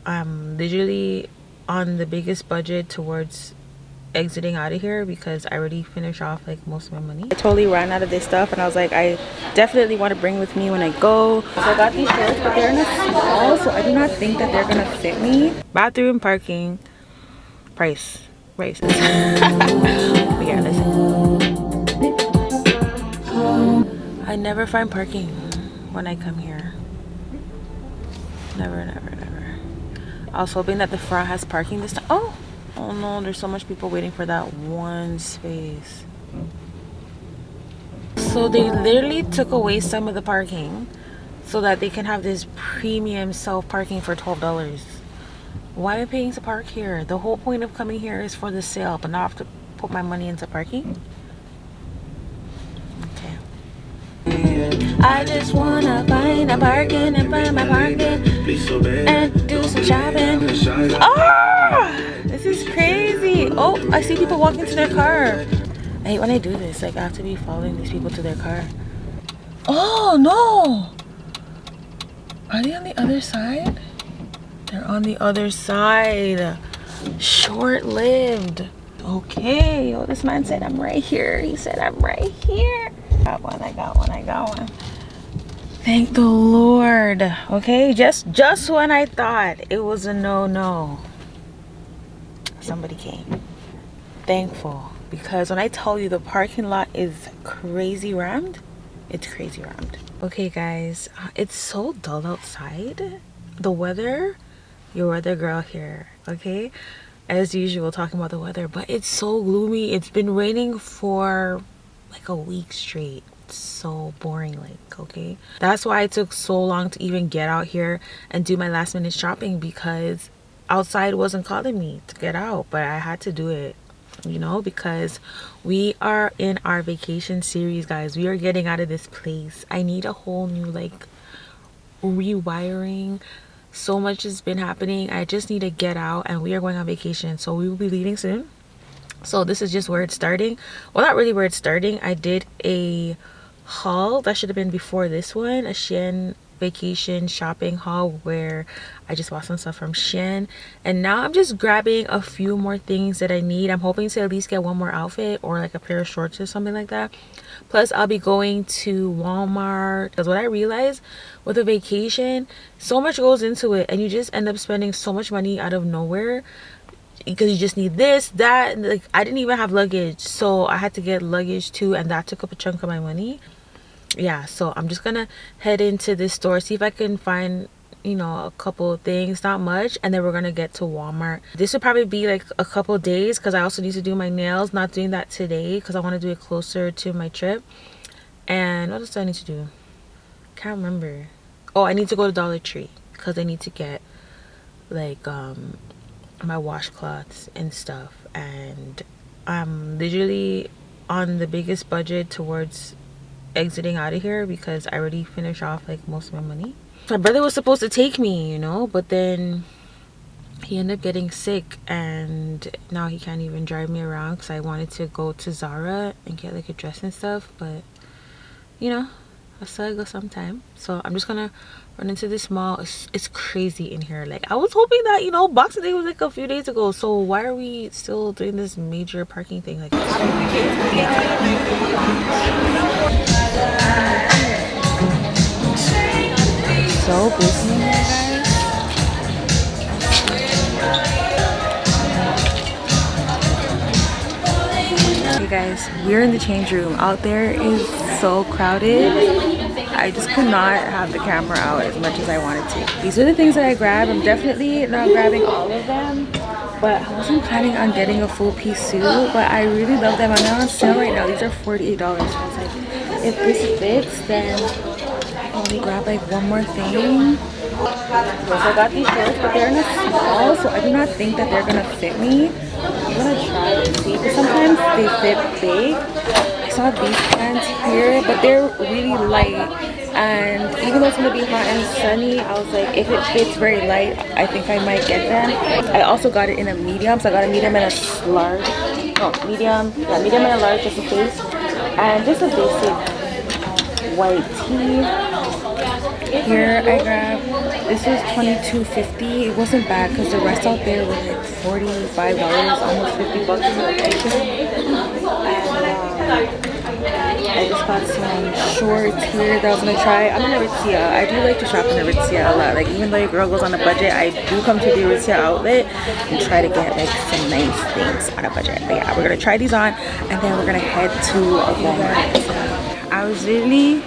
I'm literally on the biggest budget towards exiting out of here because I already finished off like most of my money. I totally ran out of this stuff and I was like, I definitely want to bring with me when I go. So I got these shorts, but they're in a small, so I do not think that they're gonna fit me. Bathroom, parking, prices. But yeah, listen. I never find parking when I come here. Never, never, never. I was hoping that the front has parking this time. Oh no, there's so much people waiting for that one space. So they literally took away some of the parking so that they can have this premium self-parking for $12. Why am I paying to park here? The whole point of coming here is for the sale, but not have to put my money into parking? Okay. I just wanna find a parking and find my parking and do some shopping. This is crazy. Oh, I see people walking to their car. I hate when I do this. Like, I have to be following these people to their car. Oh no! Are they on the other side? They're on the other side. Short-lived. Okay. Oh, this man said I'm right here. He said I'm right here. Got one. I got one. Thank the Lord. Okay, just when I thought it was a no, somebody came. Thankful, because when I tell you the parking lot is crazy rammed, it's crazy rammed. Okay guys, it's so dull outside. The weather, your weather girl here, okay, as usual talking about the weather, but it's so gloomy. It's been raining for like a week straight. So boring, like, okay, that's why it took so long to even get out here and do my last minute shopping, because outside wasn't calling me to get out, but I had to do it, you know, because we are in our vacation series, guys. We are getting out of this place. I need a whole new like rewiring. So much has been happening. I just need to get out, and we are going on vacation, so we will be leaving soon. So this is just where it's starting. Well, not really where it's starting. I did a haul that should have been before this one, a Shein vacation shopping haul where I just bought some stuff from Shein, and now I'm just grabbing a few more things that I need. I'm hoping to at least get one more outfit or like a pair of shorts or something like that. Plus I'll be going to Walmart, because what I realized with a vacation, so much goes into it and you just end up spending so much money out of nowhere, because you just need this, that, and like I didn't even have luggage, so I had to get luggage too, and that took up a chunk of my money. Yeah, so I'm just gonna head into this store, see if I can find, you know, a couple of things, not much, and then we're gonna get to Walmart. This would probably be like a couple of days, because I also need to do my nails. Not doing that today because I want to do it closer to my trip. And what else do I need to do? Can't remember. Oh, I need to go to Dollar Tree because I need to get like my washcloths and stuff, and I'm literally on the biggest budget towards exiting out of here because I already finished off like most of my money. My brother was supposed to take me, you know, but then he ended up getting sick, and now he can't even drive me around because I wanted to go to Zara and get like a dress and stuff, but you know, I still gotta go sometime. So I'm just gonna run into this mall. It's crazy in here. Like, I was hoping that, you know, Boxing Day was like a few days ago, so why are we still doing this major parking thing? Like, so busy in here, guys. Hey guys, we're in the change room. Out there is so crowded. I just could not have the camera out as much as I wanted to. These are the things that I grabbed. I'm definitely not grabbing all of them, but I wasn't planning on getting a full piece suit, but I really love them. I'm on sale right now. These are $48. So I was like, if this fits, then I'll only grab like one more thing. So I got these shorts, but they're in a small, so I do not think that they're gonna fit me. I'm gonna try and see, because sometimes they fit big. I saw these pants here, but they're really light, and even though it's gonna be hot and sunny, I was like, if it fits very light, I think I might get them. I also got it in a medium, so I got a medium and a large. No, medium, yeah, medium and a large just in case. And just a basic white tee. Here I grabbed This was $22.50. It wasn't bad because the rest out there was like $45, almost 50 bucks for the kitchen. I just got some shorts here that I was gonna try. I'm in Aritzia. I do like to shop in Aritzia a lot. Like even though your girl goes on a budget, I do come to the Aritzia outlet and try to get like some nice things on a budget. But yeah, we're gonna try these on and then we're gonna head to Walmart. I was really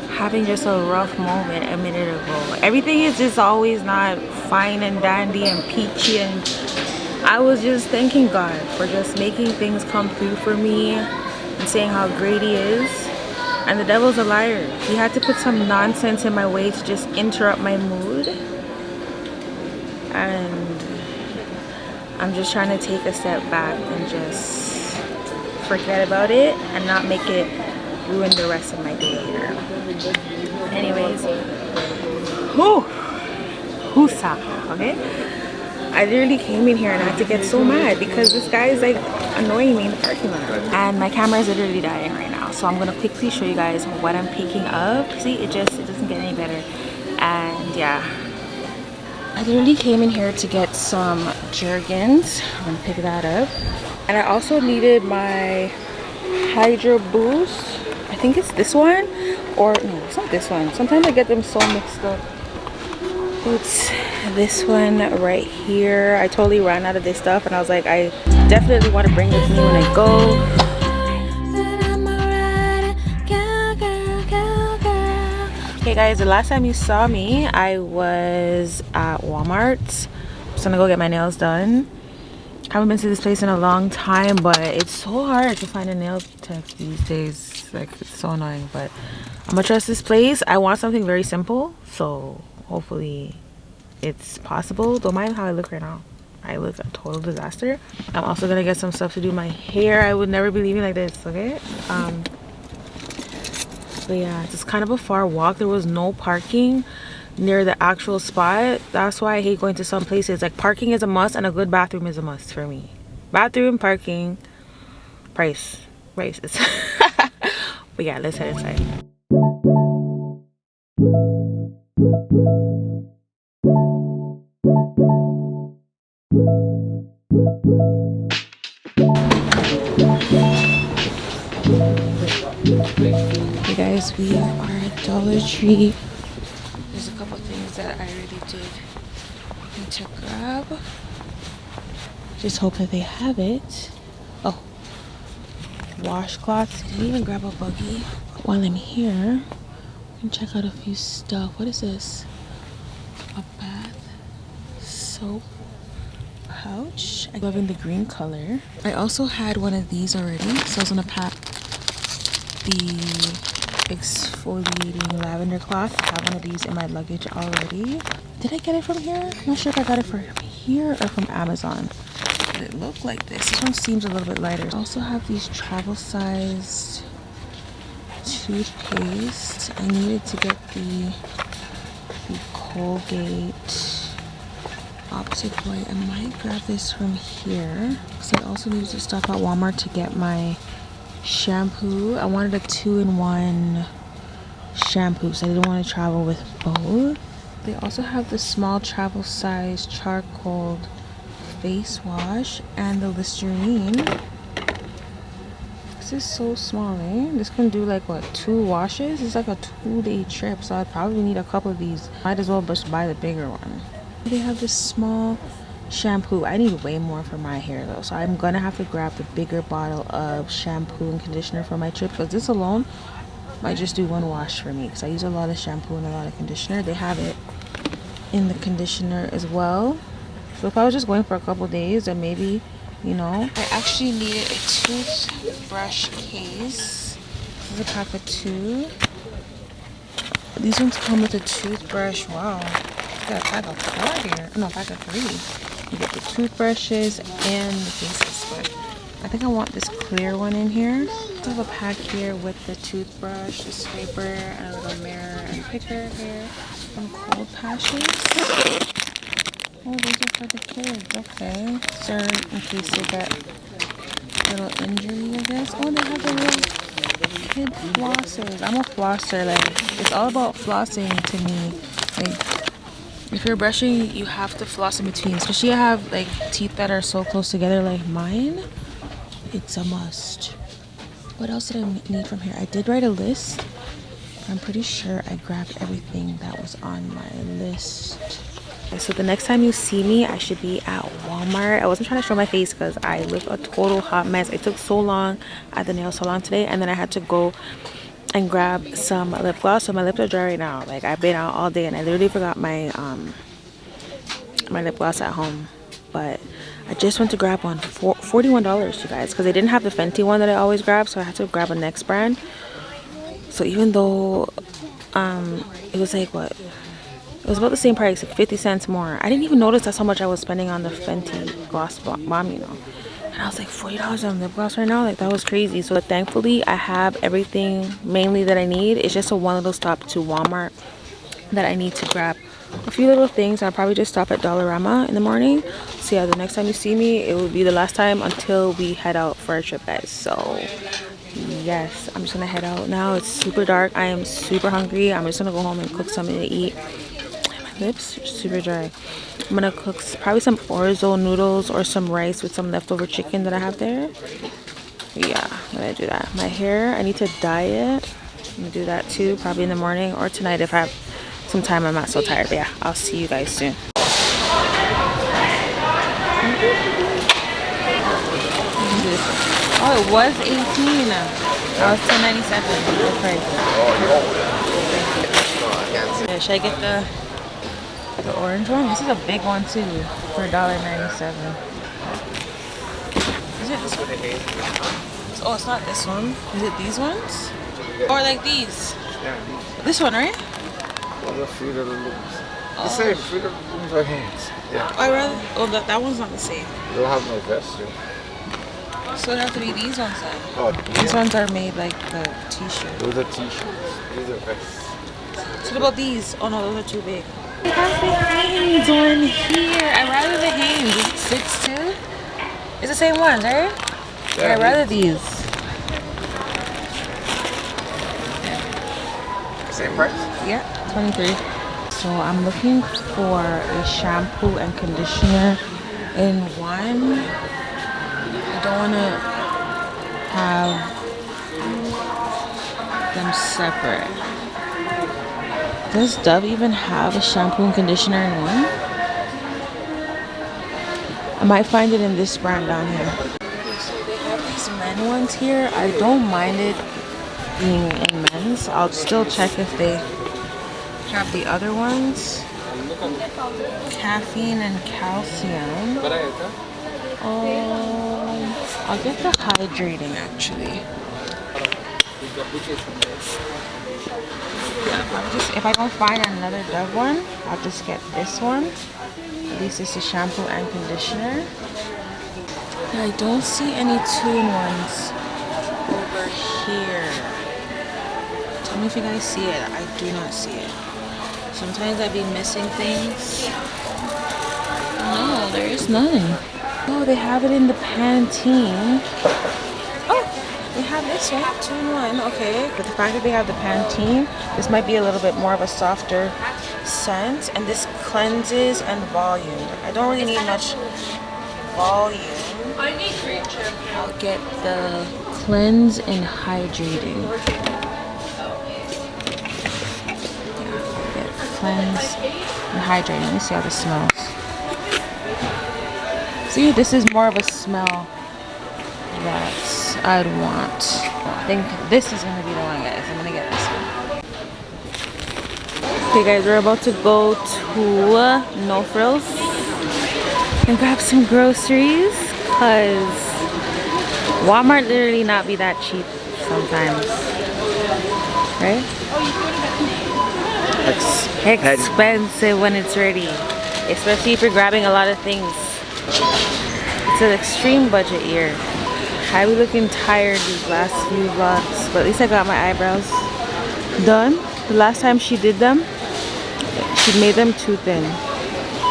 having just a rough moment a minute ago. Everything is just always not fine and dandy and peachy, and I was just thanking God for just making things come through for me and saying how great he is. And the devil's a liar. He had to put some nonsense in my way to just interrupt my mood. And I'm just trying to take a step back and just forget about it and not make it ruin the rest of my day here. Anyways, okay? I literally came in here and I had to get so mad because this guy is like annoying me in the parking lot. And my camera is literally dying right now. So I'm gonna quickly show you guys what I'm picking up. See, it doesn't get any better. And yeah, I literally came in here to get some Jergens. I'm gonna pick that up. And I also needed my Hydro Boost. I think it's this one, or no, it's not this one. Sometimes I get them so mixed up. It's this one right here. I totally ran out of this stuff and I was like, I definitely want to bring this with me when I go. Okay guys, the last time you saw me, I was at Walmart. I'm just gonna go get my nails done. Haven't been to this place in a long time, but it's so hard to find a nail tech these days. Like, it's so annoying, but I'm gonna trust this place. I want something very simple, so hopefully it's possible. Don't mind how I look right now. I look a total disaster. I'm also gonna get some stuff to do my hair. I would never be leaving like this, okay? But yeah, it's kind of a far walk. There was no parking near the actual spot. That's why I hate going to some places. Like, parking is a must and a good bathroom is a must for me. Bathroom, parking, prices. But yeah, let's head inside. Hey guys, we are at Dollar Tree. There's a couple things that I already did need to grab. Just hope that they have it. Oh, washcloths. Didn't even grab a buggy. While I'm here, I can check out a few stuff. What is this? A bath soap pouch. I'm loving the green color. I also had one of these already, so I was gonna pack the exfoliating lavender cloth. I have one of these in my luggage already. Did I get it from here? I'm not sure if I got it from here or from Amazon. But it looked like this. This one seems a little bit lighter. I also have these travel sized toothpaste. I needed to get the Colgate Optic White. I might grab this from here because I also needed to stop at Walmart to get my shampoo. I wanted a 2-in-1 shampoo, so I didn't want to travel with both. They also have the small travel size charcoal face wash and the Listerine. This is so small, eh? This can do like what, 2 washes? It's like a 2-day trip, so I'd probably need a couple of these. Might as well just buy the bigger one. They have this small shampoo. I need way more for my hair though, so I'm gonna have to grab the bigger bottle of shampoo and conditioner for my trip, because this alone might just do 1 wash for me, because I use a lot of shampoo and a lot of conditioner. They have it in the conditioner as well, so if I was just going for a couple days, then maybe, you know. I actually needed a toothbrush case. This is a pack of 2. These ones come with a toothbrush. Wow, I got a pack of 4 here. No, pack of 3. You get the toothbrushes and the cases, but I think I want this clear one in here. I have a pack here with the toothbrush, the scraper, and a little mirror and picker here. Some cold patches. Oh, these are for the kids. Okay. So in case they get a little injury, I guess. Oh, they have the little kid flossers. I'm a flosser. Like, it's all about flossing to me. Like, If you're brushing, you have to floss in between. Especially I have like teeth that are so close together like mine. It's a must. What else did I need from here? I did write a list. I'm pretty sure I grabbed everything that was on my list. Okay, so the next time you see me, I should be at Walmart. I wasn't trying to show my face because I look a total hot mess. It took so long at the nail salon today, and then I had to go and grab some lip gloss. So my lips are dry right now. Like I've been out all day and I literally forgot my my lip gloss at home. But I just went to grab one for $41, you guys, because they didn't have the Fenty one that I always grab, so I had to grab a next brand. So even though it was like what? It was about the same price, like 50 cents more. I didn't even notice that's how much I was spending on the Fenty gloss bomb, you know. And I was like, $40 on lip gloss right now? Like, that was crazy. So thankfully, I have everything mainly that I need. It's just a one little stop to Walmart that I need to grab a few little things. I'll probably just stop at Dollarama in the morning. So yeah, the next time you see me, it will be the last time until we head out for our trip, guys. So yes, I'm just gonna head out now. It's super dark. I am super hungry. I'm just gonna go home and cook something to eat. My lips are super dry. I'm gonna cook probably some orzo noodles or some rice with some leftover chicken that I have there. Yeah, I'm gonna do that. My hair, I need to dye it. I'm gonna do that too, probably in the morning or tonight if I have some time. I'm not so tired. But yeah, I'll see you guys soon. Oh, it was 18. I was 10.97. That's right. Yeah, should I get the orange one? This is a big one too for $1.97. Is it this one? Oh, it's not this one. Is it these ones? Or like these? This one, right? The Fruit of the Looms. The same, Fruit of the Looms are hands. Yeah. I rather. Oh, that one's not the same. They don't have no vest, yeah. So it have to be these ones then. Oh, These ones are made like the t-shirt. those are t-shirts. These are vests. So what about these? Oh no, those are too big. We have the Hanes one here. I rather the Hanes. Is it 6'2"? It's the same ones, right? Yeah, I rather these. Same price? Yeah, 23. So I'm looking for a shampoo and conditioner in one. I don't want to have them separate. Does Dove even have a shampoo and conditioner in one? I might find it in this brand down here. Okay, so they have these men ones here. I don't mind it being in men's. I'll still check if they have the other ones. Caffeine and calcium. I'll get the hydrating actually. Yeah, if I don't find another Dove one, I'll just get this one. At least it's a shampoo and conditioner. I don't see any tune ones over here. Tell me if you guys see it. I do not see it. Sometimes I be missing things. No, there is none. Oh, they have it in the Pantene. Oh, they have this one, 2-in-1. Okay, but the fact that they have the Pantene, this might be a little bit more of a softer scent, and this cleanses and volume. I don't really need much volume. I'll get the cleanse and hydrating. Yeah, get cleanse and hydrating. Let me see how this smells. See, this is more of a smell that I'd want. I think this is gonna be the one, guys. I'm gonna get this one. Okay, guys, we're about to go to No Frills and grab some groceries, cause Walmart literally not be that cheap sometimes, right? Expensive when it's ready, especially if you're grabbing a lot of things. It's an extreme budget year. I be looking tired these last few vlogs, but at least I got my eyebrows done. The last time she did them, she made them too thin.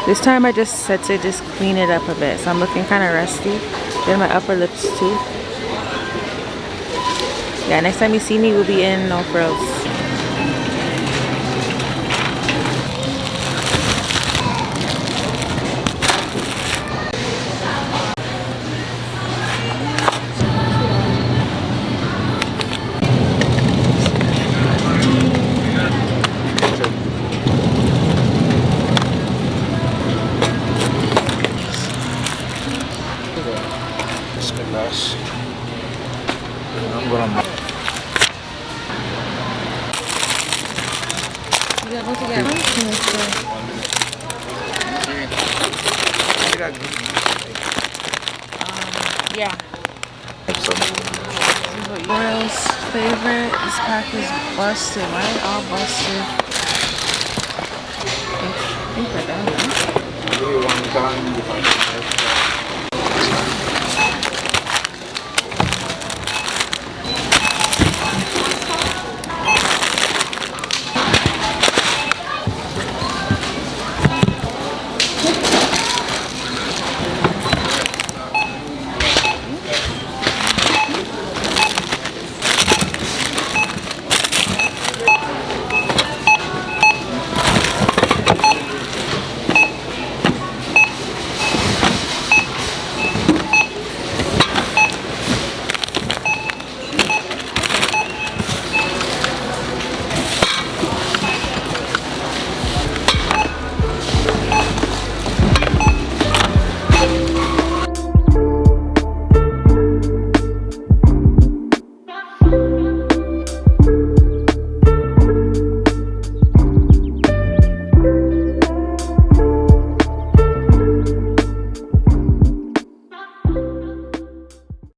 This time I just said to just clean it up a bit, so I'm looking kind of rusty. Did my upper lips too. Yeah, next time you see me, we'll be in No Frills. You got both together? Yeah. Royal's favorite. This pack is busted, right? All busted. I think we're done, right?